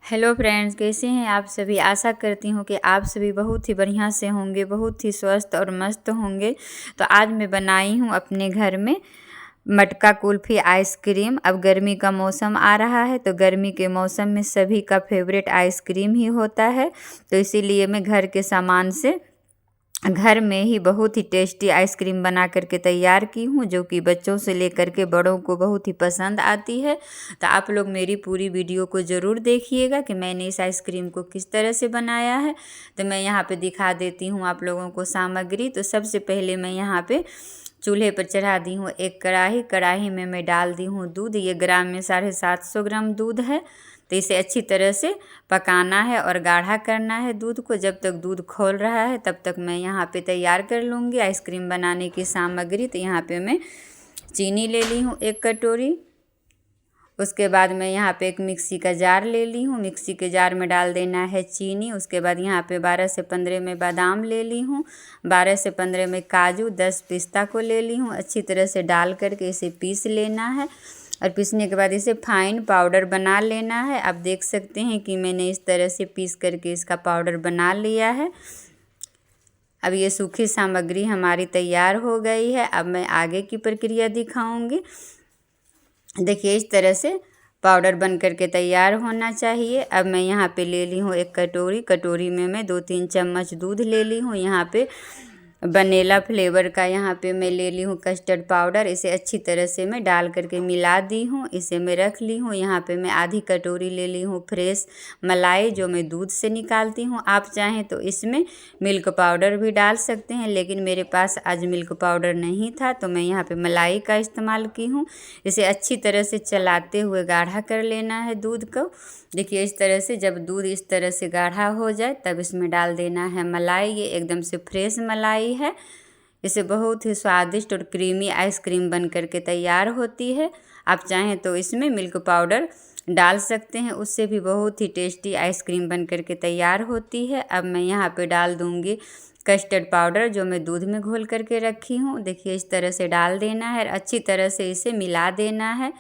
Hello friends, कैसे हैं आप सभी। आशा करती हूँ कि आप सभी बहुत ही बढ़िया से होंगे, बहुत ही स्वस्थ और मस्त होंगे। तो आज मैं बनाई हूँ अपने घर में मटका कुल्फ़ी आइसक्रीम। अब गर्मी का मौसम आ रहा है तो गर्मी के मौसम में सभी का फेवरेट आइसक्रीम ही होता है। तो इसीलिए मैं घर के सामान से घर में ही बहुत ही टेस्टी आइसक्रीम बना करके तैयार की हूँ, जो कि बच्चों से लेकर के बड़ों को बहुत ही पसंद आती है। तो आप लोग मेरी पूरी वीडियो को ज़रूर देखिएगा कि मैंने इस आइसक्रीम को किस तरह से बनाया है। तो मैं यहाँ पे दिखा देती हूँ आप लोगों को सामग्री। तो सबसे पहले मैं यहाँ पे चूल्हे पर चढ़ा दी हूँ एक कढ़ाई में मैं डाल दी हूँ दूध। ये ग्राम में 750 ग्राम दूध है। तो इसे अच्छी तरह से पकाना है और गाढ़ा करना है दूध को। जब तक दूध खौल रहा है तब तक मैं यहाँ पे तैयार कर लूँगी आइसक्रीम बनाने की सामग्री। तो यहाँ पे मैं चीनी ले ली हूँ 1 कटोरी। उसके बाद मैं यहाँ पे एक मिक्सी का जार ले ली हूँ। मिक्सी के जार में डाल देना है चीनी। उसके बाद यहाँ पे 12 से 15 में बादाम ले ली हूँ, 12 से 15 में काजू, 10 पिस्ता को ले ली हूँ। अच्छी तरह से डाल करके इसे पीस लेना है और पीसने के बाद इसे फाइन पाउडर बना लेना है। आप देख सकते हैं कि मैंने इस तरह से पीस करके इसका पाउडर बना लिया है। अब ये सूखी सामग्री हमारी तैयार हो गई है। अब मैं आगे की प्रक्रिया दिखाऊंगी। देखिए इस तरह से पाउडर बन करके तैयार होना चाहिए। अब मैं यहाँ पे ले ली हूँ 1 कटोरी में मैं 2-3 चम्मच दूध ले ली हूँ। यहाँ पे वनीला फ्लेवर का यहाँ पे मैं ले ली हूँ कस्टर्ड पाउडर। इसे अच्छी तरह से मैं डाल करके मिला दी हूँ। इसे मैं रख ली हूँ। यहाँ पे मैं आधी कटोरी ले ली हूँ फ्रेश मलाई, जो मैं दूध से निकालती हूँ। आप चाहें तो इसमें मिल्क पाउडर भी डाल सकते हैं, लेकिन मेरे पास आज मिल्क पाउडर नहीं था तो मैं यहाँ पे मलाई का इस्तेमाल की हूँ। इसे अच्छी तरह से चलाते हुए गाढ़ा कर लेना है दूध को। देखिए इस तरह से जब दूध इस तरह से गाढ़ा हो जाए तब इसमें डाल देना है मलाई। ये एकदम से फ्रेश मलाई है। इसे बहुत ही स्वादिष्ट और क्रीमी आइसक्रीम बन करके तैयार होती है। आप चाहें तो इसमें मिल्क पाउडर डाल सकते हैं, उससे भी बहुत ही टेस्टी आइसक्रीम बन करके तैयार होती है। अब मैं यहाँ पे डाल दूँगी कस्टर्ड पाउडर, जो मैं दूध में घोल करके रखी हूँ। देखिए इस तरह से डाल देना है, अच्छी तरह से इसे मिला देना है।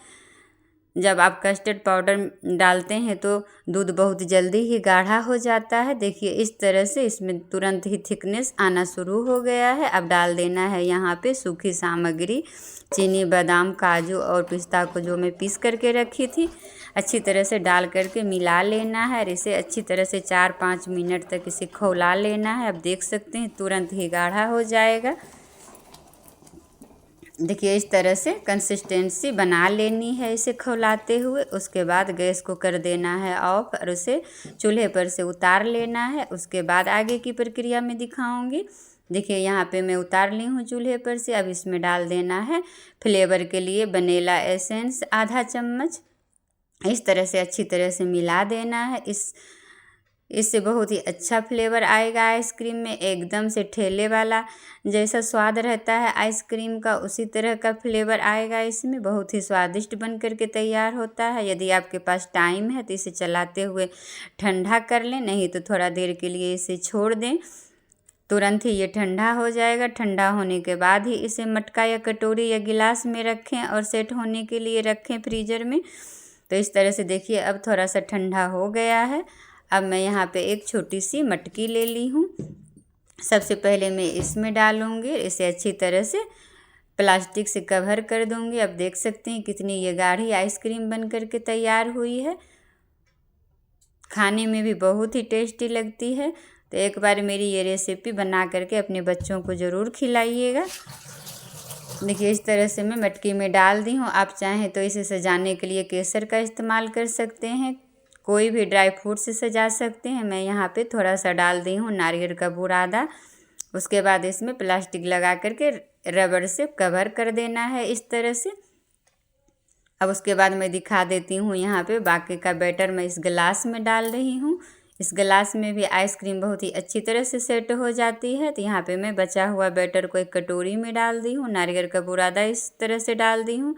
जब आप कस्टर्ड पाउडर डालते हैं तो दूध बहुत जल्दी ही गाढ़ा हो जाता है। देखिए इस तरह से इसमें तुरंत ही थिकनेस आना शुरू हो गया है। अब डाल देना है यहाँ पे सूखी सामग्री, चीनी, बादाम, काजू और पिस्ता को जो मैं पीस करके रखी थी। अच्छी तरह से डाल करके मिला लेना है और इसे अच्छी तरह से 4-5 मिनट तक इसे खौला लेना है। अब देख सकते हैं तुरंत ही गाढ़ा हो जाएगा। देखिए इस तरह से कंसिस्टेंसी बना लेनी है इसे खौलाते हुए। उसके बाद गैस को कर देना है ऑफ और उसे चूल्हे पर से उतार लेना है। उसके बाद आगे की प्रक्रिया में दिखाऊंगी। देखिए यहाँ पे मैं उतार ली हूँ चूल्हे पर से। अब इसमें डाल देना है फ्लेवर के लिए वनीला एसेंस आधा चम्मच। इस तरह से अच्छी तरह से मिला देना है। इससे बहुत ही अच्छा फ्लेवर आएगा आइसक्रीम में। एकदम से ठेले वाला जैसा स्वाद रहता है आइसक्रीम का, उसी तरह का फ्लेवर आएगा इसमें। बहुत ही स्वादिष्ट बन करके तैयार होता है। यदि आपके पास टाइम है तो इसे चलाते हुए ठंडा कर लें, नहीं तो थोड़ा देर के लिए इसे छोड़ दें, तुरंत ही ये ठंडा हो जाएगा। ठंडा होने के बाद ही इसे मटका या कटोरी या गिलास में रखें और सेट होने के लिए रखें फ्रीजर में। तो इस तरह से देखिए अब थोड़ा सा ठंडा हो गया है। अब मैं यहाँ पे एक छोटी सी मटकी ले ली हूँ। सबसे पहले मैं इसमें डालूँगी, इसे अच्छी तरह से प्लास्टिक से कवर कर दूँगी। अब देख सकते हैं कितनी ये गाढ़ी आइसक्रीम बन करके तैयार हुई है। खाने में भी बहुत ही टेस्टी लगती है। तो एक बार मेरी ये रेसिपी बना करके अपने बच्चों को ज़रूर खिलाइएगा। देखिए इस तरह से मैं मटकी में डाल दी हूँ। आप चाहें तो इसे सजाने के लिए केसर का इस्तेमाल कर सकते हैं, कोई भी ड्राई फ्रूट से सजा सकते हैं। मैं यहाँ पे थोड़ा सा डाल दी हूँ नारियल का बुरादा। उसके बाद इसमें प्लास्टिक लगा करके रबड़ से कवर कर देना है इस तरह से। अब उसके बाद मैं दिखा देती हूँ यहाँ पे बाकी का बैटर मैं इस गिलास में डाल रही हूँ। इस गिलास में भी आइसक्रीम बहुत ही अच्छी तरह से सेट हो जाती है। तो यहाँ पे मैं बचा हुआ बैटर को एक कटोरी में डाल दी हूँ, नारियल का बुरादा इस तरह से डाल दी हूँ।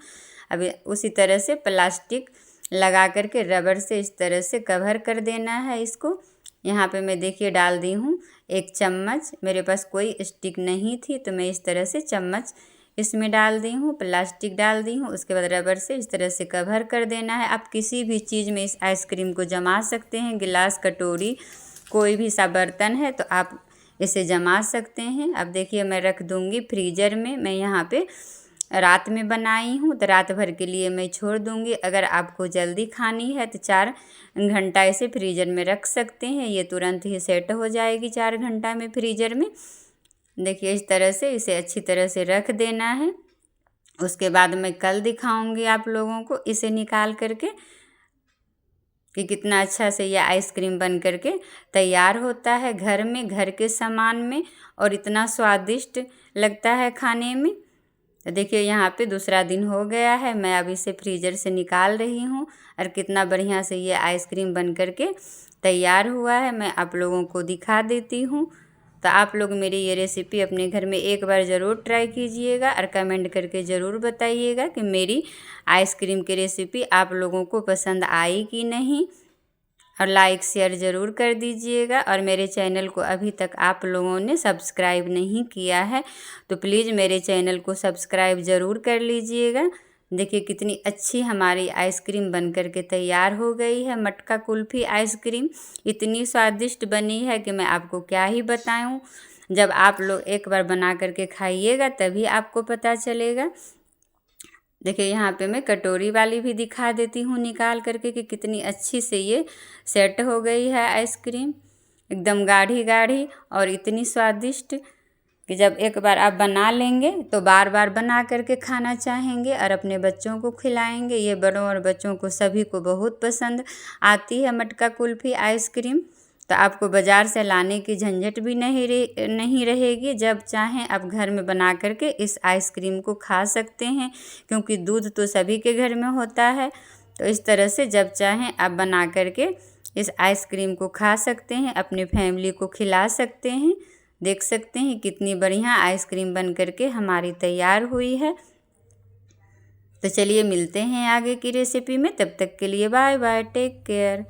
अब उसी तरह से प्लास्टिक लगा करके रबड़ से इस तरह से कवर कर देना है इसको। यहाँ पे मैं देखिए डाल दी हूँ 1 चम्मच। मेरे पास कोई स्टिक नहीं थी तो मैं इस तरह से चम्मच इसमें डाल दी हूँ, प्लास्टिक डाल दी हूँ। उसके बाद रबर से इस तरह से कवर कर देना है। आप किसी भी चीज़ में इस आइसक्रीम को जमा सकते हैं, गिलास, कटोरी, कोई भी सा बर्तन है तो आप इसे जमा सकते हैं। अब देखिए मैं रख दूँगी फ्रीज़र में। मैं यहाँ पे रात में बनाई हूँ तो रात भर के लिए मैं छोड़ दूँगी। अगर आपको जल्दी खानी है तो 4 घंटा इसे फ्रीज़र में रख सकते हैं। ये तुरंत ही सेट हो जाएगी 4 घंटा में फ्रीज़र में। देखिए इस तरह से इसे अच्छी तरह से रख देना है। उसके बाद मैं कल दिखाऊंगी आप लोगों को इसे निकाल करके कि कितना अच्छा से यह आइसक्रीम बन करके तैयार होता है घर में, घर के सामान में, और इतना स्वादिष्ट लगता है खाने में। तो देखिए यहाँ पे दूसरा दिन हो गया है। मैं अब इसे फ्रीज़र से निकाल रही हूँ और कितना बढ़िया से ये आइसक्रीम बन करके तैयार हुआ है। मैं आप लोगों को दिखा देती हूँ। तो आप लोग मेरी ये रेसिपी अपने घर में एक बार ज़रूर ट्राई कीजिएगा और कमेंट करके ज़रूर बताइएगा कि मेरी आइसक्रीम की रेसिपी आप लोगों को पसंद आई कि नहीं, और लाइक शेयर ज़रूर कर दीजिएगा। और मेरे चैनल को अभी तक आप लोगों ने सब्सक्राइब नहीं किया है तो प्लीज़ मेरे चैनल को सब्सक्राइब ज़रूर कर लीजिएगा। देखिए कितनी अच्छी हमारी आइसक्रीम बन कर के तैयार हो गई है। मटका कुल्फ़ी आइसक्रीम इतनी स्वादिष्ट बनी है कि मैं आपको क्या ही बताऊं। जब आप लोग एक बार बना करके खाइएगा तभी आपको पता चलेगा। देखिए यहाँ पे मैं कटोरी वाली भी दिखा देती हूँ निकाल करके कि कितनी अच्छी से ये सेट हो गई है आइसक्रीम, एकदम गाढ़ी गाढ़ी और इतनी स्वादिष्ट कि जब एक बार आप बना लेंगे तो बार बार बना करके खाना चाहेंगे और अपने बच्चों को खिलाएंगे। ये बड़ों और बच्चों को सभी को बहुत पसंद आती है मटका कुल्फ़ी आइसक्रीम। तो आपको बाज़ार से लाने की झंझट भी नहीं रहेगी। जब चाहें आप घर में बना करके इस आइसक्रीम को खा सकते हैं, क्योंकि दूध तो सभी के घर में होता है। तो इस तरह से जब चाहें आप बना करके इस आइसक्रीम को खा सकते हैं, अपनी फैमिली को खिला सकते हैं। देख सकते हैं कितनी बढ़िया आइसक्रीम बन करके हमारी तैयार हुई है। तो चलिए मिलते हैं आगे की रेसिपी में। तब तक के लिए बाय बाय, टेक केयर।